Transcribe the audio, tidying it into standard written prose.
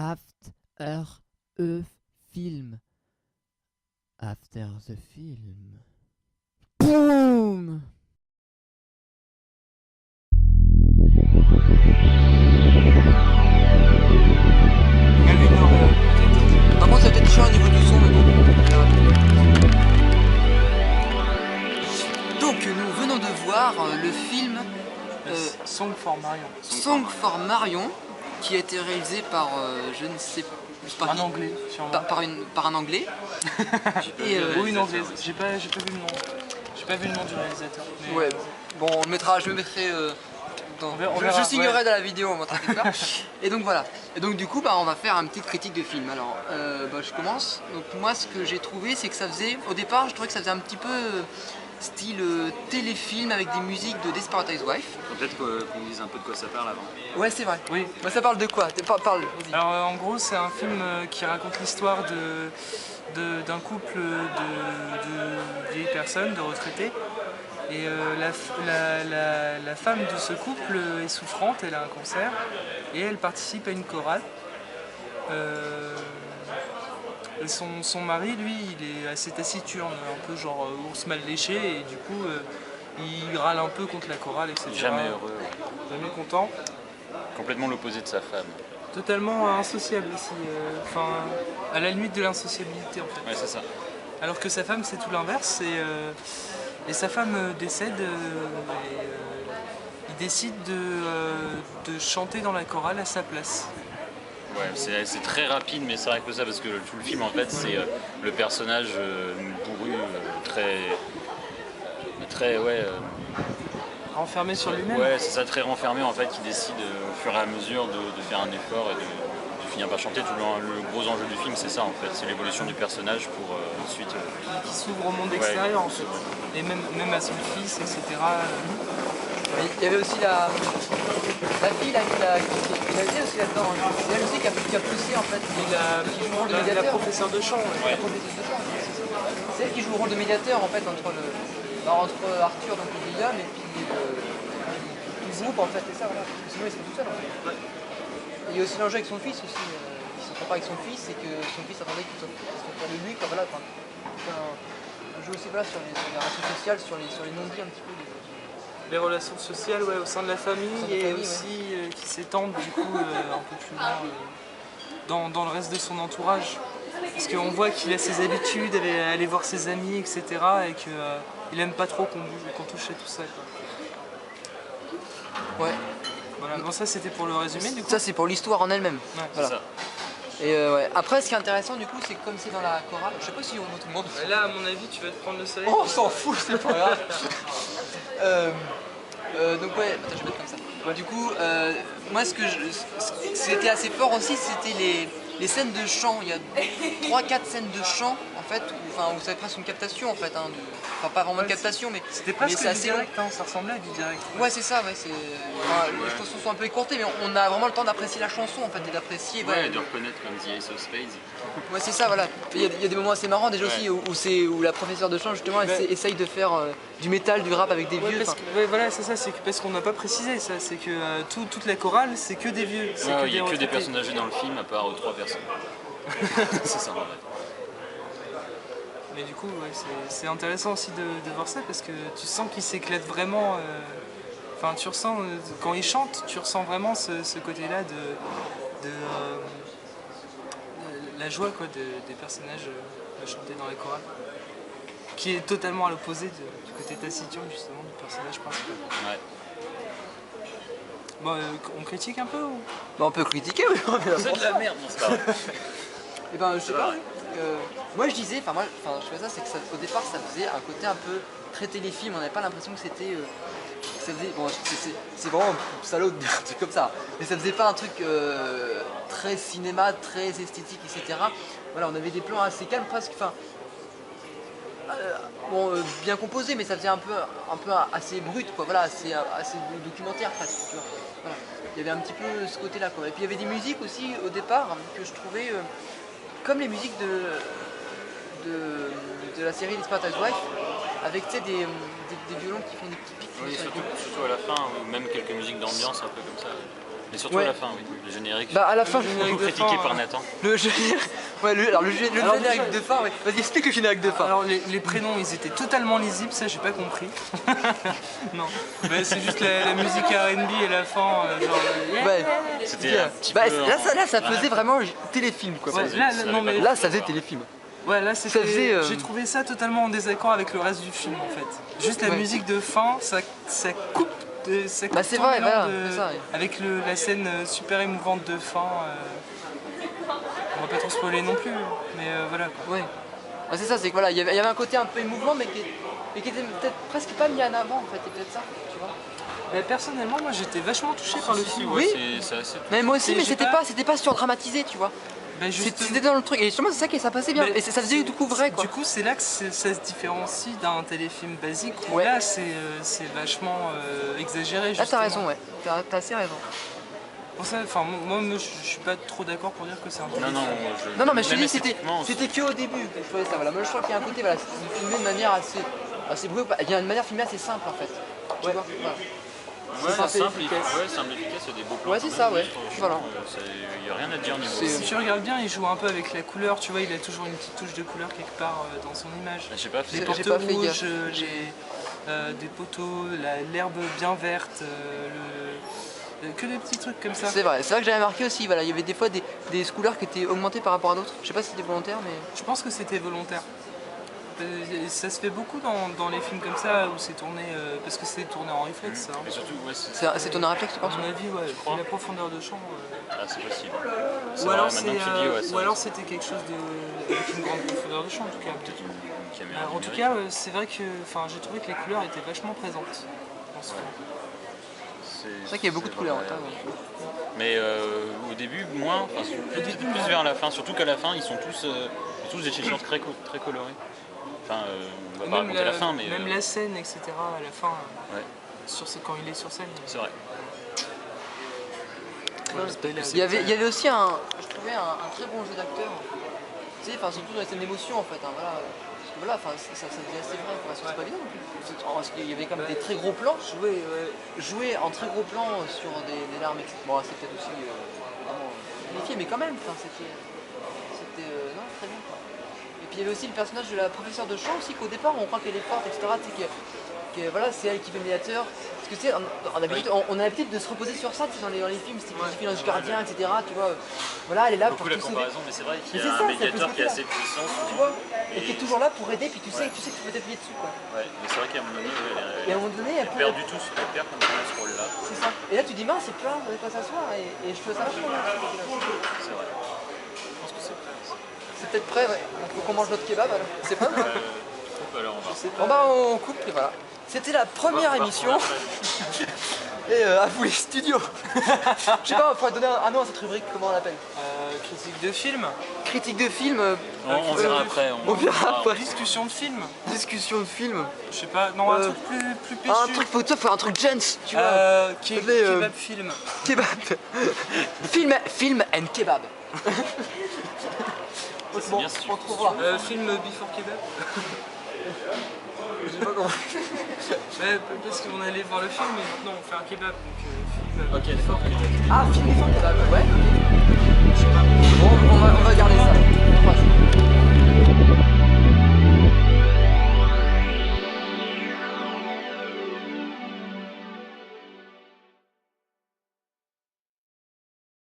After a film. After the film. Boom! Par contre, ça peut être chiant au niveau du son, mais bon. Donc, nous venons de voir le film Song for Marion. Song for Marion, qui a été réalisé par, je ne sais pas, Un anglais, sûrement. par un anglais. Ou une anglaise. J'ai pas vu le nom. J'ai pas vu le nom du réalisateur. Mais Ouais, bon, je me mettrai dans... On je verra, signerai ouais. dans la vidéo, on t'inquiète pas. Et donc voilà. Et donc du coup, on va faire une petite critique de film. Alors, je commence. Donc moi, ce que j'ai trouvé, c'est que ça faisait... Au départ, je trouvais que ça faisait un petit peu style téléfilm avec des musiques de Desperate Housewives. Peut-être qu'on dise un peu de quoi ça parle avant. Ouais, c'est vrai. Oui. Bah, ça parle de quoi? Parle, vas-y. Alors en gros, c'est un film qui raconte l'histoire d'un couple de vieilles personnes, de retraités. Et la femme de ce couple est souffrante, elle a un cancer et elle participe à une chorale. Et son mari, lui, il est assez taciturne, un peu genre ours mal léché, et du coup, il râle un peu contre la chorale, etc. Jamais heureux. Jamais content. Complètement l'opposé de sa femme. Totalement insociable aussi, enfin, à la limite de l'insociabilité en fait. Ouais, c'est ça. Alors que sa femme, c'est tout l'inverse, et sa femme décède, il décide de chanter dans la chorale à sa place. Ouais, c'est très rapide, mais c'est vrai que ça, parce que tout le film, en fait, c'est le personnage bourru, ouais, Enfermé sur lui-même. ouais, c'est ça, très renfermé, en fait, qui décide au fur et à mesure de faire un effort et de finir par chanter. Tout le gros enjeu du film, c'est ça, en fait, c'est l'évolution du personnage pour ensuite... Qui s'ouvre au monde Ouais, extérieur en fait. Et même à son fils, etc. Il y avait aussi la fille là, qui a été aussi là-dedans. C'est elle aussi qui a poussé en fait. Et Qui joue le rôle de la médiateur. professeure de chant. La professeuse de chant. C'est elle qui joue le rôle de médiateur en fait entre Arthur, donc William, et puis le groupe en fait, et ça voilà. Parce que sinon il serait tout seul en fait. Et il y a aussi l'enjeu avec son fils aussi. Il s'entend pas avec son fils et que son fils attendait qu'il soit de lui. Quoi, voilà, enfin, on joue aussi voilà, sur les relations sociales, sur les non-dits un petit peu. Les relations sociales ouais, au sein de la famille Au sein de la et famille, aussi qui s'étendent du coup un peu plus loin dans le reste de son entourage. Parce qu'on voit qu'il a ses habitudes, aller voir ses amis, etc. et qu'il aime pas trop qu'on touche à tout ça. Quoi. Ouais. Voilà, bon ça c'était pour le résumé du coup. Ça c'est pour l'histoire en elle-même. Ouais. Voilà. C'est ça. Et ouais. Après, ce qui est intéressant du coup, c'est que comme c'est dans la chorale, je sais pas si on voit tout le monde. Et là, à mon avis, tu vas te prendre le soleil. Oh, on s'en fout, c'est pas grave. Donc ouais, attends, je vais mettre comme ça. Ouais. Du coup, moi ce qui était assez fort aussi, c'était les scènes de chant. Il y a 3-4 scènes de chant en fait, où c'est presque une captation en fait. Enfin pas vraiment une captation, mais C'était presque c'est du assez long. direct, hein, ça ressemblait à du direct. Ouais, c'est ça, ouais. Les chansons sont un peu écourtées, mais on a vraiment le temps d'apprécier la chanson en fait, et d'apprécier. Ouais, et de reconnaître comme The Ace of Spades. Ouais, c'est ça, voilà. Il y a des moments assez marrants déjà aussi où la professeure de chant justement essaye de faire du métal, du rap avec des Ouais, vieux. ouais, voilà, c'est ça, c'est parce qu'on n'a pas précisé ça, c'est que toute la chorale, c'est que des vieux. C'est Ouais, il n'y a que des retraités. personnes âgées dans le film, à part 3 personnes. C'est ça, en fait. Mais du coup, ouais, c'est intéressant aussi de voir ça parce que tu sens qu'il s'éclate vraiment. Enfin, tu ressens, quand il chante, tu ressens vraiment ce côté-là de la joie quoi, des personnages à chanter dans la chorale. Qui est totalement à l'opposé du côté taciturne justement du personnage principal. Ouais. Bon, on critique un peu ou... Bah, on peut critiquer, oui. C'est de la merde, non, c'est pas vrai. Et ben je sais pas. Moi je disais, je fais ça, c'est que au départ ça faisait un côté un peu très téléfilm. On n'avait pas l'impression que c'était. Ça faisait, bon, c'est vraiment salaud de dire un truc comme ça. Mais ça faisait pas un truc très cinéma, très esthétique, etc. Voilà, on avait des plans assez calmes, presque. Enfin, bien composé, mais ça faisait un peu assez brut, quoi. Voilà, assez documentaire presque. Tu vois. Voilà. Il y avait un petit peu ce côté-là, quoi. Et puis il y avait des musiques aussi au départ que je trouvais comme les musiques de la série Desperate Housewives, avec des violons qui font des petits pics. Oui, surtout à la fin, ou même quelques musiques d'ambiance un peu comme ça. Mais surtout Ouais. à la fin, oui. Le générique. Bah à la fin, Le générique Beaucoup de critiqué fin, par Nathan. le générique. Ouais, le générique déjà- de fin, ouais. Vas-y, explique le générique de fin. Alors les prénoms ils étaient totalement lisibles, ça j'ai pas compris. Non, bah, c'est juste la musique R&B et la fin, genre... Ouais. C'était un petit Bah, peu. là, ça faisait vraiment téléfilm quoi. Ouais, non, mais... Là, ça faisait téléfilm. Ouais, là Ça faisait, j'ai trouvé ça totalement en désaccord avec le reste du film en fait. Juste la Ouais. musique de fin, ça coupe, ça coupe Bah, c'est tout vrai, l'élan voilà, de- c'est ça, ouais. avec la scène super émouvante de fin. On va pas trop spoiler non plus, mais voilà quoi. Ouais. Bah, c'est ça, c'est que voilà, il y avait un côté un peu émouvant, mais qui était peut-être presque pas mis en avant en fait, c'est peut-être ça, tu vois. Mais personnellement, moi j'étais vachement touché par le film. Oui. C'est assez. Mais moi aussi, Et mais j'ai c'était pas surdramatisé, tu vois. Bah, C'était dans le truc, et justement, c'est ça qui ça passait bien, Mais et ça faisait du coup vrai quoi. Du coup, c'est là que ça se différencie d'un téléfilm basique où Ouais. là c'est vachement exagéré. Là, t'as Justement. raison, ouais, t'as assez raison. Pour ça, enfin, moi je suis pas trop d'accord pour dire que c'est un Non, téléfilm. non, Non, mais je te même dis, esthétiquement, c'était que au début que je trouvais ça, voilà. Moi, je trouve qu'il y a un côté, voilà, c'est filmé de manière assez brute, il y a une manière filmée assez simple en fait. Tu vois, voilà. Ouais, simple et simple, efficace. ouais, simple et efficace, il y a des beaux plans. Ouais, c'est quand ça, même, ouais. je trouve, Voilà. Il n'y a rien à dire au niveau. C'est- Si tu regardes bien, il joue un peu avec la couleur, tu vois, il a toujours une petite touche de couleur quelque part dans son image. Je sais pas, Les J'ai portes pas fait rouges, gaffe. des poteaux, l'herbe bien verte, que des petits trucs comme ça. C'est vrai que j'avais remarqué aussi, voilà, il y avait des fois des couleurs qui étaient augmentées par rapport à d'autres. Je sais pas si c'était volontaire, mais. Je pense que c'était volontaire. Ça se fait beaucoup dans les films comme ça où c'est tourné, parce que c'est tourné en réflexe. Ça, hein. Et surtout, ouais, C'est ton réflexe, tu À penses? mon avis, ouais, crois. la profondeur de champ. ah, c'est possible. Ou vrai, alors, maintenant que tu le dis, ouais, c'est ou vrai. alors c'était quelque chose avec une grande profondeur de champ en tout cas. Peut-être une caméra. En tout numérique. cas, c'est vrai que j'ai trouvé que les couleurs étaient vachement présentes dans ce film. C'est vrai qu'il y a beaucoup de couleurs. vrai. Attends, ouais. Mais au début, moins, enfin, plus vers la fin, surtout qu'à la fin, ils sont tous des t-shirts très colorés. Enfin, on va pas raconter la fin, mais. Même la scène, etc. à la fin, Ouais, quand il est sur scène. c'est vrai. Il y avait aussi je trouvais un très bon jeu d'acteur. Tu sais, enfin surtout dans les scènes d'émotion en fait. Hein, voilà. Parce que voilà, enfin ça faisait assez vrai. Enfin, c'est pas évident non plus. Parce qu'il y avait quand même des très gros plans. Jouer en très gros plans sur des larmes, etc. Bon, c'est peut-être aussi vraiment vérifié, mais quand même. Enfin, c'était non très bien quoi. Et puis il y avait aussi le personnage de la professeure de chant aussi qu'au départ on croit qu'elle est forte, etc. Tu sais, voilà, c'est elle qui fait le médiateur. Parce que tu sais, on a l'habitude de se reposer sur ça, tu sais, dans les films, c'était le du gardien, etc. Tu vois, voilà, elle est là Beaucoup pour la tout sauver. comparaison, mais c'est vrai qu'il y Mais a c'est ça, un ça peut médiateur se qui est faire. assez puissant. Tu vois, et qui est toujours là pour aider, puis tu sais que tu peux t'appuyer dessus quoi. Ouais, mais c'est vrai qu'à un moment donné, Et à un moment donné, elle elle perd du tout, elle perd complètement ce rôle-là. c'est ça. Et là tu dis mince, c'est plein, on ne pas s'asseoir, et je trouve ça vachement bien. C'est vrai. Je pense que c'est prêt. C'est peut-être prêt, ouais. Il faut qu'on mange notre kebab alors. C'est pas Alors on va. Bon bah on coupe et voilà. C'était la première émission. Et à vous les studios. Je sais pas, il faudrait donner un nom à cette rubrique, comment on l'appelle? Critique de film, Critique de film, On verra après. on verra après. discussion de film, Discussion de film. je sais pas, non, un Euh, truc plus péchu. Un truc, faut un truc gents, tu vois. Kebab film. Kebab. Film and kebab. C'est Bon, bien si tu on trouvera. Film Before Kebab. Je sais pas comment. Ouais, parce qu'on allait voir le film, mais maintenant on fait un kebab, donc film Ok, Before Kebab. Ah, film before kebab, ouais. Bon, on va garder ça.